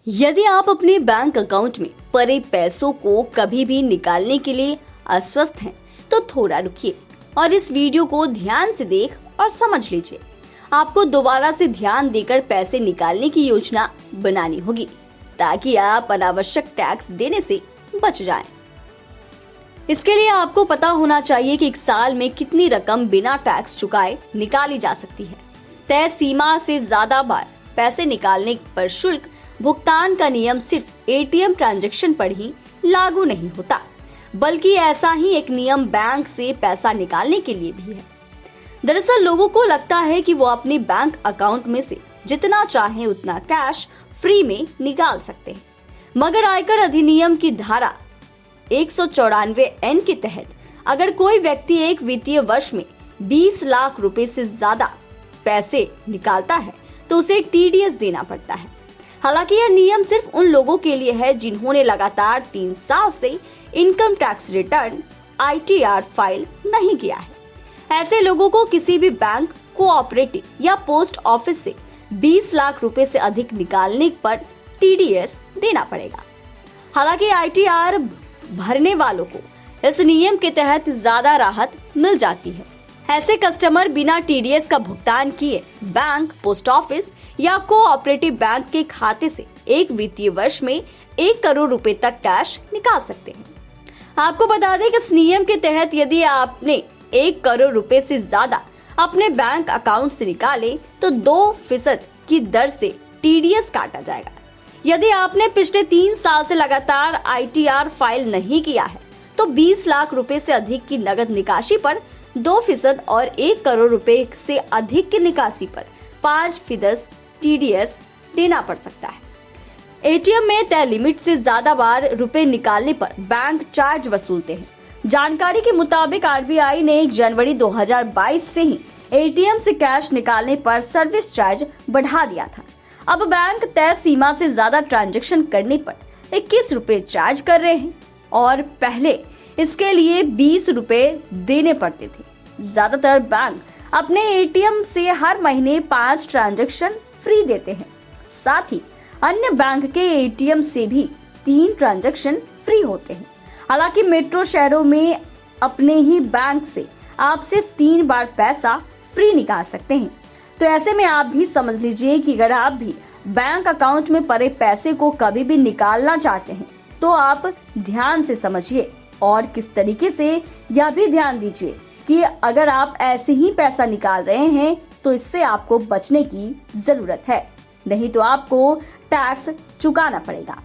यदि आप अपने बैंक अकाउंट में पड़े पैसों को कभी भी निकालने के लिए अस्वस्थ हैं, तो थोड़ा रुकिए और इस वीडियो को ध्यान से देख और समझ लीजिए। आपको दोबारा से ध्यान देकर पैसे निकालने की योजना बनानी होगी ताकि आप अनावश्यक टैक्स देने से बच जाएं। इसके लिए आपको पता होना चाहिए कि एक साल में कितनी रकम बिना टैक्स चुकाए निकाली जा सकती है। तय सीमा से ज्यादा बार पैसे निकालने पर शुल्क भुगतान का नियम सिर्फ एटीएम ट्रांजैक्शन पर ही लागू नहीं होता, बल्कि ऐसा ही एक नियम बैंक से पैसा निकालने के लिए भी है। दरअसल लोगों को लगता है कि वो अपने बैंक अकाउंट में से जितना चाहे उतना कैश फ्री में निकाल सकते हैं, मगर आयकर अधिनियम की धारा 194(n) के तहत अगर कोई व्यक्ति एक वित्तीय वर्ष में 20 लाख रुपए से ज्यादा पैसे निकालता है तो उसे टीडीएस देना पड़ता है। हालांकि यह नियम सिर्फ उन लोगों के लिए है जिन्होंने लगातार 3 साल से income tax return ITR file नहीं किया है। ऐसे लोगों को किसी भी बैंक, कोऑपरेटिव या पोस्ट ऑफिस से 20 लाख रुपए से अधिक निकालने पर टीडीएस देना पड़ेगा। हालांकि ITR भरने वालों को इस नियम के तहत ज्यादा राहत मिल जाती है। ऐसे कस्टमर बिना टीडीएस का भुगतान किए बैंक, पोस्ट ऑफिस या कोऑपरेटिव बैंक के खाते से एक वित्तीय वर्ष में 1 करोड़ रुपए तक कैश निकाल सकते हैं। आपको बता दें कि इस नियम के तहत यदि आपने 1 करोड़ रुपए से ज्यादा अपने बैंक अकाउंट से निकाले तो 2% की दर से टीडीएस काटा जाएगा। यदि आपने पिछले 3 साल से लगातार ITR फाइल नहीं किया है तो 20 लाख रुपए से अधिक की नगद निकासी पर 2% और 1 करोड़ रुपए से अधिक की निकासी पर 5% टीडीएस देना पड़ सकता है। एटीएम में तय लिमिट से ज्यादा बार रुपए निकालने पर बैंक चार्ज वसूलते हैं। जानकारी के मुताबिक आरबीआई ने 1 जनवरी 2022 से ही एटीएम से कैश निकालने पर सर्विस चार्ज बढ़ा दिया था। अब बैंक तय सीमा से ज्यादा ट्रांजैक्शन करने पर 21 रुपए चार्ज कर रहे हैं और पहले इसके लिए 20 रुपए देने पड़ते थे। ज्यादातर बैंक अपने एटीएम से हर महीने 5 ट्रांजैक्शन फ्री देते हैं। साथ ही अन्य बैंक के एटीएम से भी 3 ट्रांजैक्शन फ्री होते हैं। हालांकि मेट्रो शहरों में अपने ही बैंक से आप सिर्फ 3 बार पैसा फ्री निकाल सकते हैं। तो ऐसे में आप भी समझ लीजिए कि अगर आप भी बैंक अकाउंट में पड़े पैसे को कभी भी निकालना चाहते हैं तो आप ध्यान से समझिए और किस तरीके से यह भी ध्यान दीजिए कि अगर आप ऐसे ही पैसा निकाल रहे हैं तो इससे आपको बचने की जरूरत है, नहीं तो आपको टैक्स चुकाना पड़ेगा।